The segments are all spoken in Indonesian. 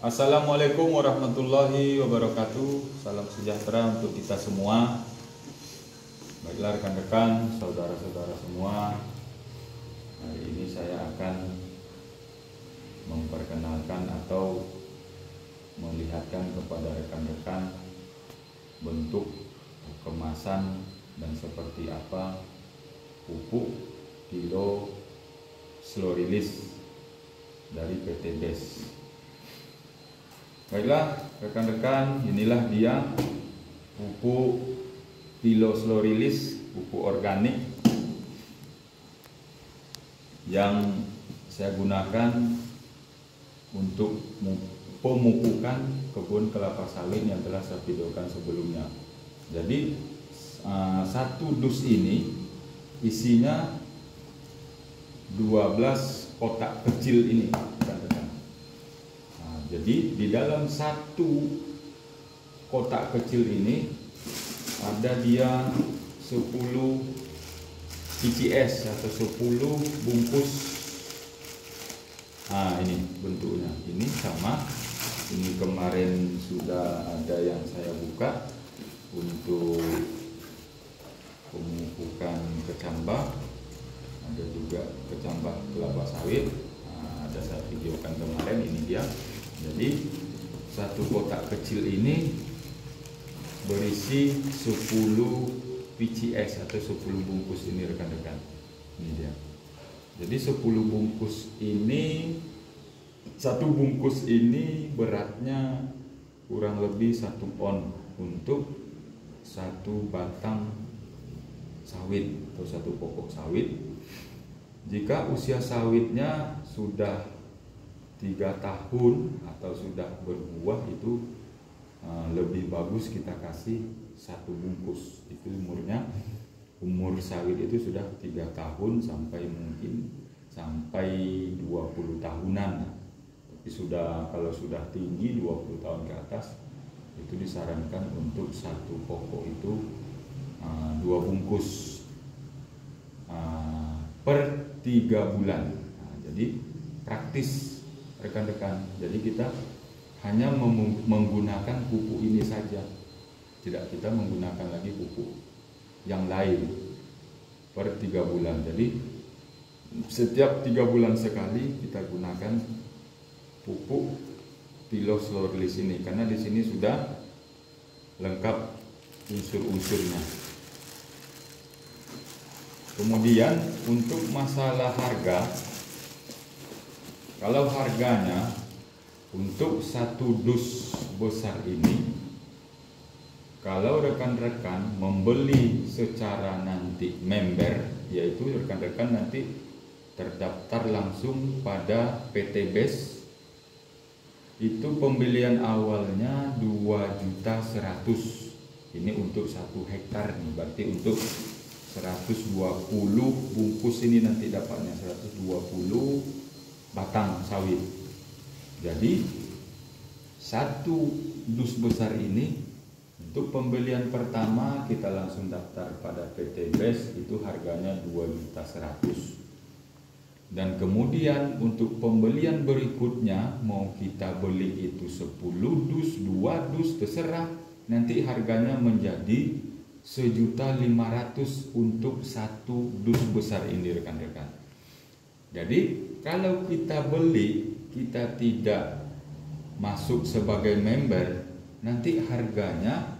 Assalamualaikum warahmatullahi wabarakatuh. Salam sejahtera untuk kita semua. Baiklah rekan-rekan, saudara-saudara semua. Hari ini saya akan memperkenalkan atau melihatkan kepada rekan-rekan bentuk kemasan dan seperti apa pupuk kilo slow release dari PT BES. Baiklah rekan-rekan, inilah dia pupuk kilo slow release, pupuk organik yang saya gunakan untuk pemupukan kebun kelapa sawit yang telah saya videokan sebelumnya. Jadi satu dus ini isinya 12 kotak kecil ini, rekan-rekan. Jadi di dalam satu kotak kecil ini ada dia 10 PCS atau 10 bungkus. Ini bentuknya. Ini sama. Ini kemarin sudah ada yang saya buka untuk pemupukan kecambah. Ada juga kecambah kelapa sawit. Ada saya videokan kemarin, ini dia. Jadi satu kotak kecil ini berisi 10 PCS atau 10 bungkus ini, rekan-rekan. Ini dia. Jadi 10 bungkus ini, satu bungkus ini beratnya kurang lebih 1 on untuk satu batang sawit atau satu pokok sawit. Jika usia sawitnya sudah 3 tahun atau sudah berbuah, itu lebih bagus kita kasih 1 bungkus. Itu umur sawit itu sudah 3 tahun sampai mungkin sampai 20 tahunan. Tapi kalau sudah tinggi 20 tahun ke atas, itu disarankan untuk satu pokok itu 2 bungkus per 3 bulan. Jadi praktis rekan-rekan. Jadi kita hanya menggunakan pupuk ini saja, tidak kita menggunakan lagi pupuk yang lain per 3 bulan. Jadi setiap 3 bulan sekali kita gunakan pupuk kilo slow release ini, karena di sini sudah lengkap unsur-unsurnya. Kemudian untuk masalah harga, kalau harganya untuk satu dus besar ini, kalau rekan-rekan membeli secara nanti member, yaitu rekan-rekan nanti terdaftar langsung pada PT BES, itu pembelian awalnya 2.100.000. Ini untuk 1 hektar nih, berarti untuk 120 bungkus ini nanti dapatnya 120 batang sawit. Jadi satu dus besar ini untuk pembelian pertama kita langsung daftar pada PT BES, itu harganya 2.100.000. Dan kemudian untuk pembelian berikutnya, mau kita beli itu 10 dus, 2 dus, terserah, nanti harganya menjadi 1.500.000 untuk satu dus besar ini, rekan-rekan. Jadi kalau kita beli, kita tidak masuk sebagai member, nanti harganya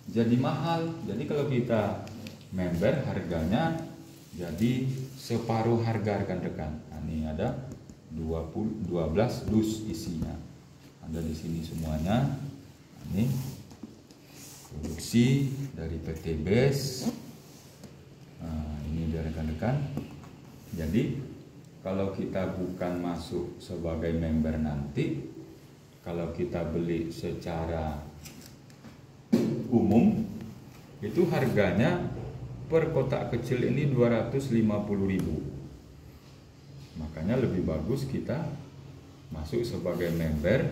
jadi mahal. Jadi kalau kita member, harganya jadi separuh harga, rekan-rekan. Ini ada 12 dus isinya. Ada di sini semuanya. Ini produksi dari PT BES. Ini dari rekan-rekan. Jadi kalau kita bukan masuk sebagai member nanti, kalau kita beli secara umum, itu harganya per kotak kecil ini 250.000. Makanya lebih bagus kita masuk sebagai member,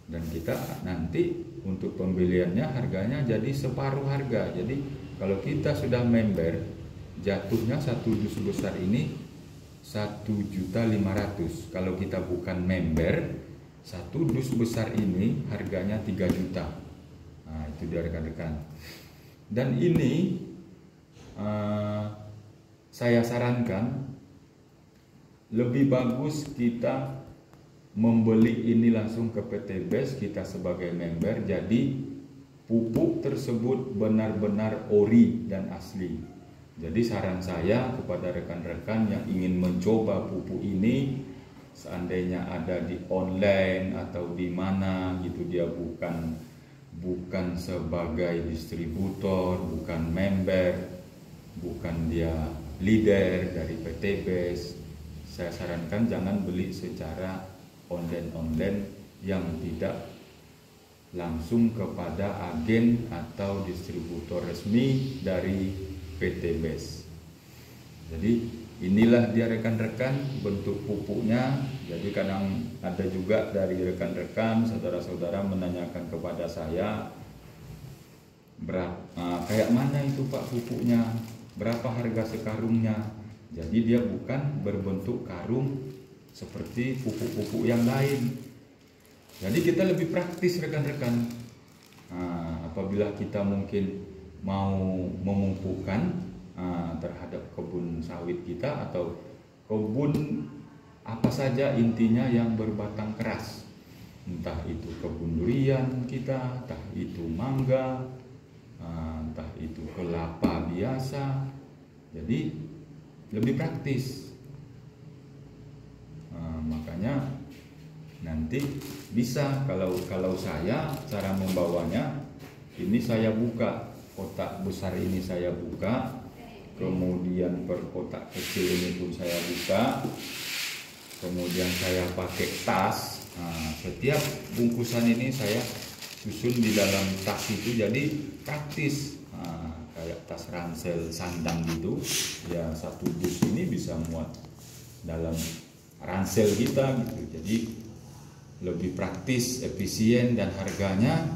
dan kita nanti untuk pembeliannya harganya jadi separuh harga. Jadi kalau kita sudah member, jatuhnya satu dus besar ini 1.500.000. Kalau kita bukan member, Satu dus besar ini harganya 3 juta. Nah, itu dia rekan-rekan. Dan ini saya sarankan lebih bagus kita membeli ini langsung ke PT BES, kita sebagai member, jadi pupuk tersebut benar-benar ori dan asli. Jadi saran saya kepada rekan-rekan yang ingin mencoba pupuk ini, seandainya ada di online atau di mana gitu, dia bukan sebagai distributor, bukan member, bukan dia leader dari PT BES, saya sarankan jangan beli secara online yang tidak langsung kepada agen atau distributor resmi dari PT BES. Jadi inilah dia rekan-rekan bentuk pupuknya. Jadi kadang ada juga dari rekan-rekan, saudara-saudara menanyakan kepada saya, kayak mana itu Pak pupuknya, berapa harga sekarungnya. Jadi dia bukan berbentuk karung seperti pupuk-pupuk yang lain. Jadi kita lebih praktis rekan-rekan. Apabila kita mungkin mau memupukkan terhadap kebun sawit kita atau kebun apa saja intinya yang berbatang keras, entah itu kebun durian kita, entah itu mangga, entah itu kelapa biasa. Jadi lebih praktis. Makanya nanti bisa kalau saya cara membawanya ini, saya buka kotak besar ini, saya buka, kemudian per kotak kecil ini pun saya buka, kemudian saya pakai tas. Setiap bungkusan ini saya susun di dalam tas itu, jadi praktis. Kayak tas ransel sandang gitu ya, satu dus ini bisa muat dalam ransel kita gitu. Jadi lebih praktis, efisien, dan harganya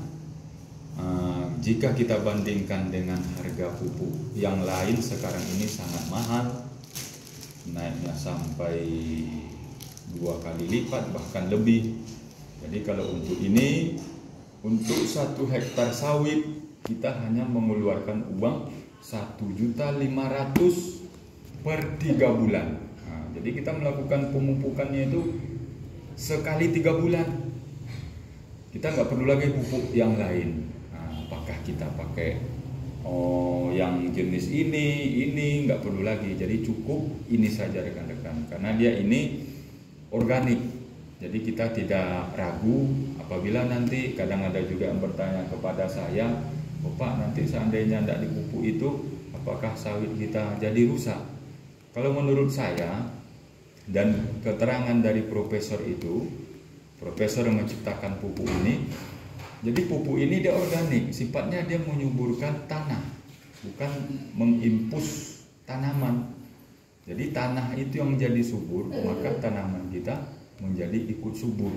jika kita bandingkan dengan harga pupuk yang lain sekarang ini sangat mahal, naiknya sampai 2 kali lipat bahkan lebih. Jadi kalau untuk ini, untuk 1 hektar sawit kita hanya mengeluarkan uang 1.500.000 per 3 bulan. Jadi kita melakukan pemupukannya itu sekali 3 bulan. Kita nggak perlu lagi pupuk yang lain. Apakah kita pakai yang jenis ini nggak perlu lagi. Jadi cukup ini saja rekan-rekan, karena dia ini organik. Jadi kita tidak ragu apabila nanti kadang ada juga yang bertanya kepada saya, Pak, nanti seandainya tidak dipupuk itu apakah sawit kita jadi rusak? Kalau menurut saya dan keterangan dari profesor itu, profesor yang menciptakan pupuk ini, jadi pupuk ini dia organik, sifatnya dia menyuburkan tanah, bukan mengimpus tanaman. Jadi tanah itu yang menjadi subur, maka tanaman kita menjadi ikut subur.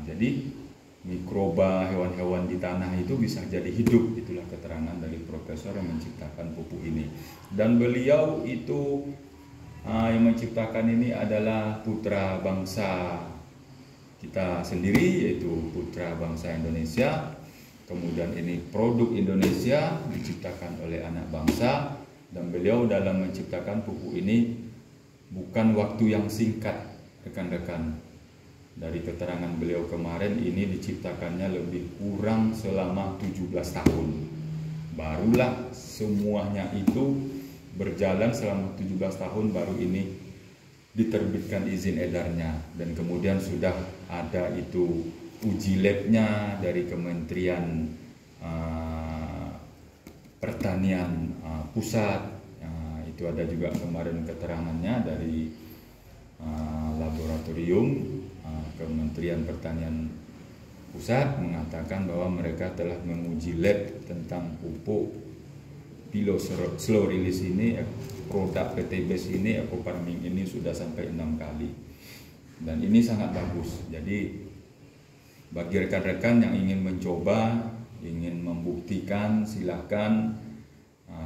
Jadi mikroba, hewan-hewan di tanah itu bisa jadi hidup. Itulah keterangan dari profesor yang menciptakan pupuk ini. Dan beliau itu yang menciptakan ini adalah putra bangsa kita sendiri, yaitu putra bangsa Indonesia. Kemudian ini produk Indonesia diciptakan oleh anak bangsa, dan beliau dalam menciptakan pupuk ini bukan waktu yang singkat rekan-rekan. Dari keterangan beliau kemarin, ini diciptakannya lebih kurang selama 17 tahun. Barulah semuanya itu berjalan selama 17 tahun, baru ini diterbitkan izin edarnya. Dan kemudian sudah ada itu uji labnya dari Kementerian Pertanian Pusat. Itu ada juga kemarin keterangannya dari laboratorium Kementerian Pertanian Pusat mengatakan bahwa mereka telah menguji lab tentang pupuk Pilo slow release ini, produk PT BES ini, eco farming ini sudah sampai 6 kali, dan ini sangat bagus. Jadi bagi rekan-rekan yang ingin mencoba, ingin membuktikan, silakan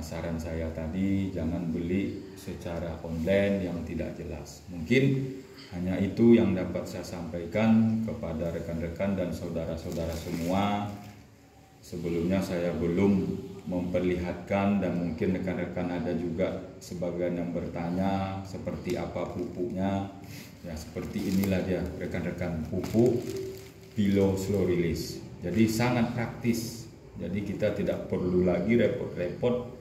saran saya tadi, jangan beli secara online yang tidak jelas. Mungkin hanya itu yang dapat saya sampaikan kepada rekan-rekan dan saudara-saudara semua. Sebelumnya saya belum memperlihatkan, dan mungkin rekan-rekan ada juga sebagian yang bertanya seperti apa pupuknya. Ya, seperti inilah dia rekan-rekan, pupuk Pilo Slow Release. Jadi sangat praktis. Jadi kita tidak perlu lagi repot-repot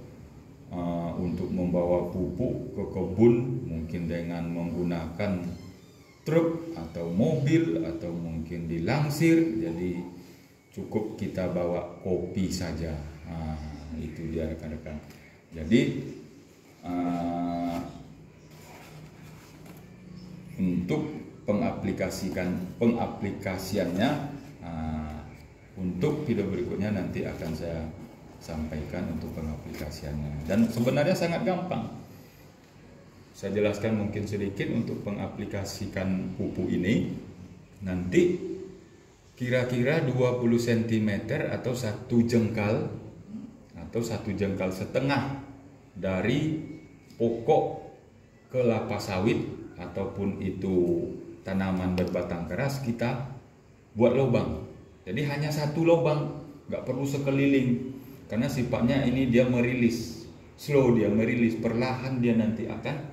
untuk membawa pupuk ke kebun, mungkin dengan menggunakan truk atau mobil atau mungkin dilangsir. Jadi cukup kita bawa kopi saja. Itu dia rekan-rekan. Jadi untuk pengaplikasiannya untuk video berikutnya nanti akan saya sampaikan untuk pengaplikasiannya, dan sebenarnya sangat gampang. Saya jelaskan mungkin sedikit untuk pengaplikasikan pupuk ini. Nanti kira-kira 20 cm atau 1 jengkal atau 1 jengkal setengah dari pokok kelapa sawit ataupun itu tanaman berbatang keras, kita buat lubang. Jadi hanya 1 lubang, nggak perlu sekeliling. Karena sifatnya ini dia merilis, slow, dia merilis perlahan, dia nanti akan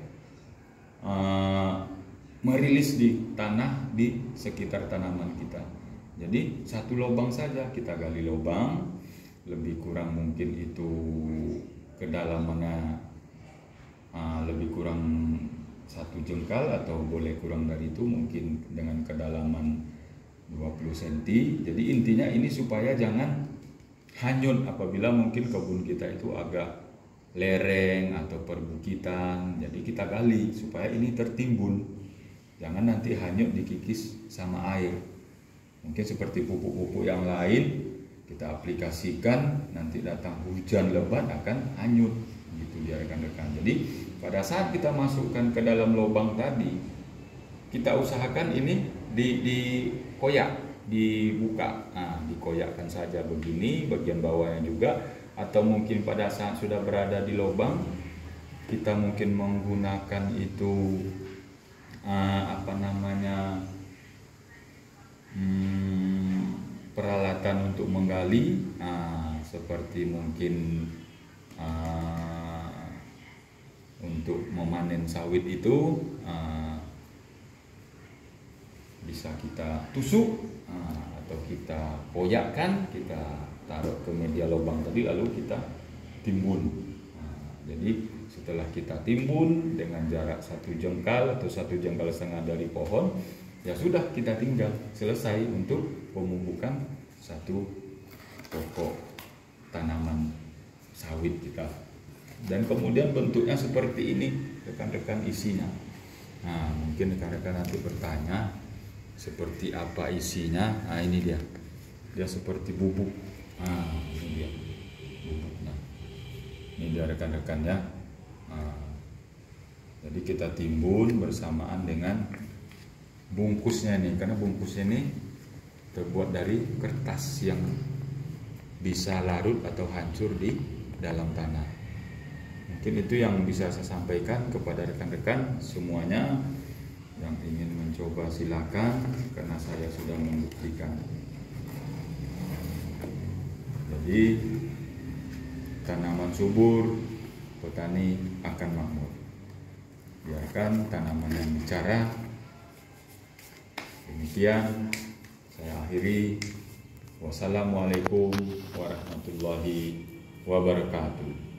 merilis di tanah di sekitar tanaman kita. Jadi 1 lubang saja kita gali lubang, lebih kurang mungkin itu kedalamannya lebih kurang 1 jengkal atau boleh kurang dari itu, mungkin dengan kedalaman 20 cm. Jadi intinya ini supaya jangan hanyut apabila mungkin kebun kita itu agak lereng atau perbukitan. Jadi kita gali supaya ini tertimbun, jangan nanti hanyut dikikis sama air. Mungkin seperti pupuk-pupuk yang lain kita aplikasikan, nanti datang hujan lebat akan hanyut gitu ya rekan-rekan. Jadi pada saat kita masukkan ke dalam lubang tadi, kita usahakan ini dikoyak, dibuka. Dikoyakkan saja begini, bagian bawahnya juga. Atau mungkin pada saat sudah berada di lubang, kita mungkin menggunakan itu peralatan untuk menggali, seperti mungkin untuk memanen sawit itu bisa kita tusuk atau kita koyakkan, kita taruh ke media lubang tadi lalu kita timbun. Jadi setelah kita timbun dengan jarak 1 jengkal atau 1 jengkal setengah dari pohon, ya sudah, kita tinggal selesai untuk pemupukan 1 pokok tanaman sawit kita. Dan kemudian bentuknya seperti ini rekan-rekan isinya. Mungkin rekan-rekan nanti bertanya seperti apa isinya. Ini dia seperti bubuk. Ini dia bubuknya. Ini dia rekan-rekannya. Jadi kita timbun bersamaan dengan bungkusnya nih, karena bungkusnya ini terbuat dari kertas yang bisa larut atau hancur di dalam tanah. Mungkin itu yang bisa saya sampaikan kepada rekan-rekan semuanya. Yang ingin mencoba silakan, karena saya sudah membuktikan. Jadi tanaman subur, petani akan makmur. Biarkan tanaman yang bicara. Demikian saya akhiri. Wassalamualaikum warahmatullahi wabarakatuh.